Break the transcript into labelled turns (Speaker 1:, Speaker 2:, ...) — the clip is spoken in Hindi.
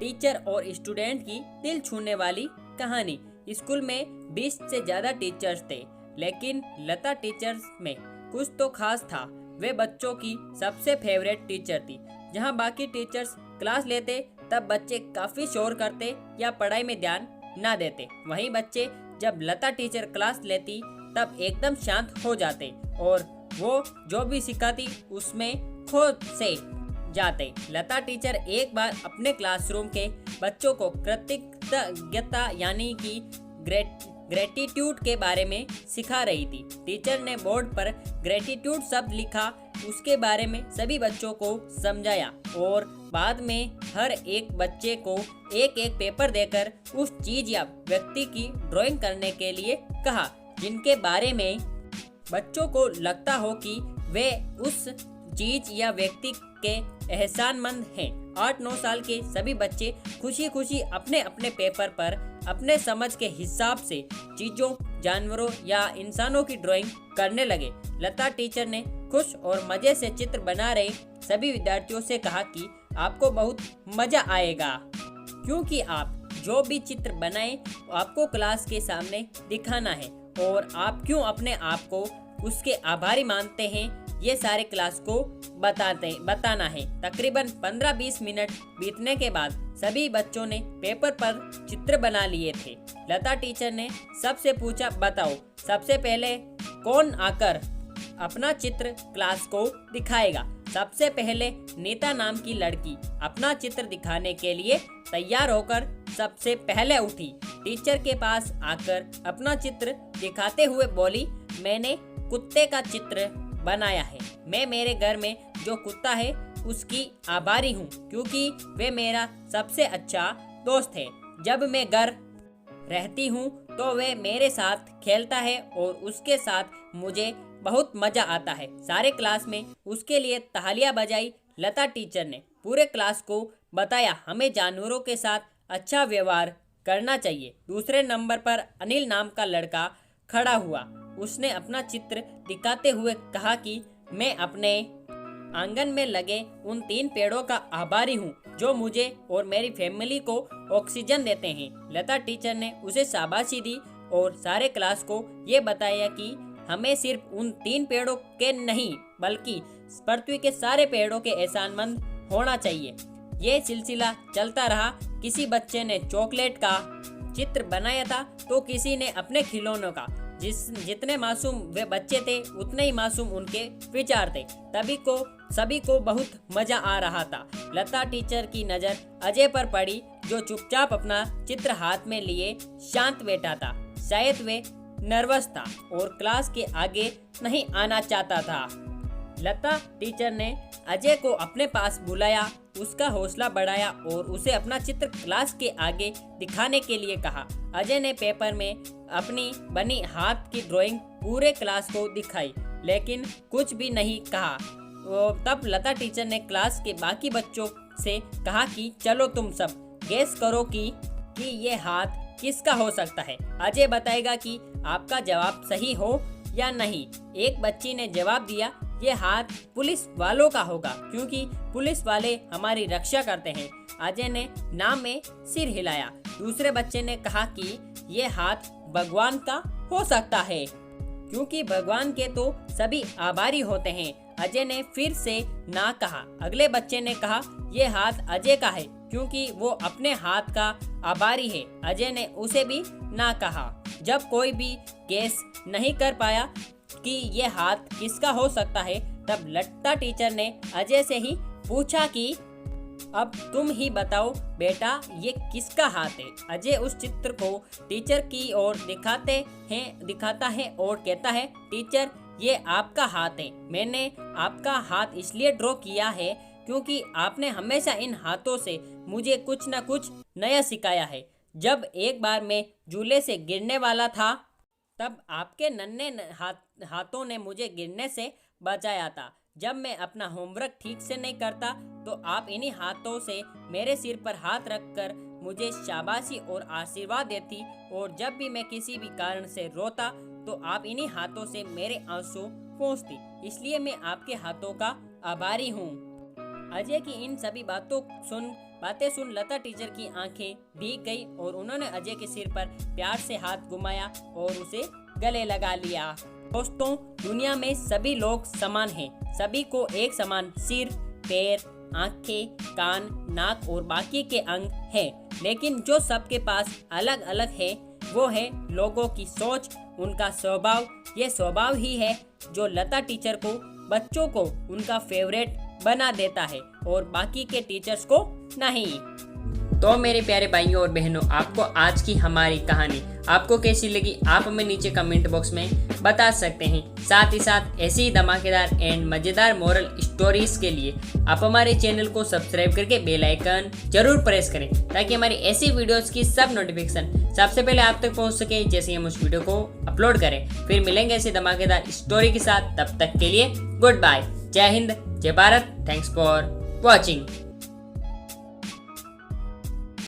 Speaker 1: टीचर और स्टूडेंट की दिल छूने वाली कहानी। स्कूल में 20 से ज्यादा टीचर्स थे, लेकिन लता टीचर्स में कुछ तो खास था। वे बच्चों की सबसे फेवरेट टीचर थी। जहां बाकी टीचर्स क्लास लेते तब बच्चे काफी शोर करते या पढ़ाई में ध्यान ना देते, वहीं बच्चे जब लता टीचर क्लास लेती तब एकदम शांत हो जाते और वो जो भी सिखाती उसमें खो से जाते। लता टीचर एक बार अपने क्लासरूम के बच्चों को कृतज्ञता यानी कि ग्रेटिट्यूड के बारे में सिखा रही थी। टीचर ने बोर्ड पर ग्रेटिट्यूड शब्द लिखा, उसके बारे में सभी बच्चों को समझाया और बाद में हर एक बच्चे को एक एक पेपर देकर उस चीज या व्यक्ति की ड्राइंग करने के लिए कहा जिनके बारे में बच्चों को लगता हो कि वे उस चीज या व्यक्ति के एहसानमंद हैं। 8-9 साल के सभी बच्चे खुशी खुशी अपने अपने पेपर पर अपने समझ के हिसाब से चीजों, जानवरों या इंसानों की ड्राइंग करने लगे। लता टीचर ने खुश और मजे से चित्र बना रहे सभी विद्यार्थियों से कहा कि आपको बहुत मजा आएगा, क्योंकि आप जो भी चित्र बनाए आपको क्लास के सामने दिखाना है और आप क्यों अपने आप को उसके आभारी मानते हैं ये सारे क्लास को बताना है। तकरीबन 15-20 मिनट बीतने के बाद सभी बच्चों ने पेपर पर चित्र बना लिए थे। लता टीचर ने सबसे पूछा, बताओ सबसे पहले कौन आकर अपना चित्र क्लास को दिखाएगा। सबसे पहले नीता नाम की लड़की अपना चित्र दिखाने के लिए तैयार होकर सबसे पहले उठी। टीचर के पास आकर अपना चित्र दिखाते हुए बोली, मैंने कुत्ते का चित्र बनाया है। मैं मेरे घर में जो कुत्ता है उसकी आभारी हूँ, क्योंकि वे मेरा सबसे अच्छा दोस्त है। जब मैं घर रहती हूँ तो वे मेरे साथ खेलता है और उसके साथ मुझे बहुत मजा आता है। सारे क्लास में उसके लिए तालियां बजाई। लता टीचर ने पूरे क्लास को बताया, हमें जानवरों के साथ अच्छा व्यवहार करना चाहिए। दूसरे नंबर पर अनिल नाम का लड़का खड़ा हुआ। उसने अपना चित्र दिखाते हुए कहा कि मैं अपने आंगन में लगे उन 3 पेड़ों का आभारी हूँ जो मुझे और मेरी फैमिली को ऑक्सीजन देते हैं। लता टीचर ने उसे शाबाशी दी और सारे क्लास को ये बताया कि हमें सिर्फ उन 3 पेड़ों के नहीं बल्कि पृथ्वी के सारे पेड़ों के एहसानमंद होना चाहिए। ये सिलसिला चलता रहा। किसी बच्चे ने चॉकलेट का चित्र बनाया था तो किसी ने अपने खिलौनों का। जितने मासूम वे बच्चे थे उतने ही मासूम उनके विचार थे। सभी को बहुत मजा आ रहा था। लता टीचर की नज़र अजय पर पड़ी, जो चुपचाप अपना चित्र हाथ में लिए शांत बैठा था। शायद वे नर्वस था और क्लास के आगे नहीं आना चाहता था। लता टीचर ने अजय को अपने पास बुलाया, उसका हौसला बढ़ाया और उसे अपना चित्र क्लास के आगे दिखाने के लिए कहा। अजय ने पेपर में अपनी बनी हाथ की ड्राइंग पूरे क्लास को दिखाई, लेकिन कुछ भी नहीं कहा। तब लता टीचर ने क्लास के बाकी बच्चों से कहा कि चलो तुम सब गेस करो कि ये हाथ किसका हो सकता है। अजय बताएगा कि आपका जवाब सही हो या नहीं। एक बच्ची ने जवाब दिया, ये हाथ पुलिस वालों का होगा, क्योंकि पुलिस वाले हमारी रक्षा करते हैं। अजय ने नाम में सिर हिलाया। दूसरे बच्चे ने कहा कि ये हाथ भगवान का हो सकता है, क्योंकि भगवान के तो सभी आभारी होते हैं। अजय ने फिर से ना कहा। अगले बच्चे ने कहा, ये हाथ अजय का है, क्योंकि वो अपने हाथ का आभारी है। अजय ने उसे भी ना कहा। जब कोई भी गेस नहीं कर पाया कि ये हाथ किसका हो सकता है, तब लता टीचर ने अजय से ही पूछा कि अब तुम ही बताओ बेटा, ये किसका हाथ है। अजय उस चित्र को टीचर की ओर दिखाता है और कहता है, टीचर ये आपका हाथ है। मैंने आपका हाथ इसलिए ड्रॉ किया है क्योंकि आपने हमेशा इन हाथों से मुझे कुछ न कुछ नया सिखाया है। जब एक बार मैं झूले से गिरने वाला था तब आपके नन्हे हाथों ने मुझे गिरने से बचाया था। जब मैं अपना होमवर्क ठीक से नहीं करता तो आप इन्हीं हाथों से मेरे सिर पर हाथ रखकर मुझे शाबाशी और आशीर्वाद देती, और जब भी मैं किसी भी कारण से रोता तो आप इन्हीं हाथों से मेरे आंसू पोंछती। इसलिए मैं आपके हाथों का आभारी हूँ। अजय की इन सभी बातों सुन बातें सुन लता टीचर की आंखें भीग गई और उन्होंने अजय के सिर पर प्यार से हाथ घुमाया और उसे गले लगा लिया। दोस्तों, दुनिया में सभी लोग समान हैं। सभी को एक समान सिर, पैर, आंखें, कान, नाक और बाकी के अंग हैं, लेकिन जो सबके पास अलग अलग है वो है लोगों की सोच, उनका स्वभाव। ये स्वभाव ही है जो लता टीचर को, बच्चों को उनका फेवरेट बना देता है और बाकी के टीचर्स को नहीं। तो मेरे प्यारे भाइयों और बहनों, आपको आज की हमारी कहानी आपको कैसी लगी आप हमें नीचे कमेंट बॉक्स में बता सकते हैं। साथ ही साथ ऐसी ही धमाकेदार एंड मज़ेदार मोरल स्टोरीज के लिए आप हमारे चैनल को सब्सक्राइब करके बेल आइकन जरूर प्रेस करें ताकि हमारी ऐसी वीडियोस की सब नोटिफिकेशन सबसे पहले आप तक पहुंच सके जैसे हम उस वीडियो को अपलोड करें। फिर मिलेंगे ऐसी धमाकेदार स्टोरी के साथ, तब तक के लिए गुड बाय। जय हिंद, जय भारत। Thanks for watching.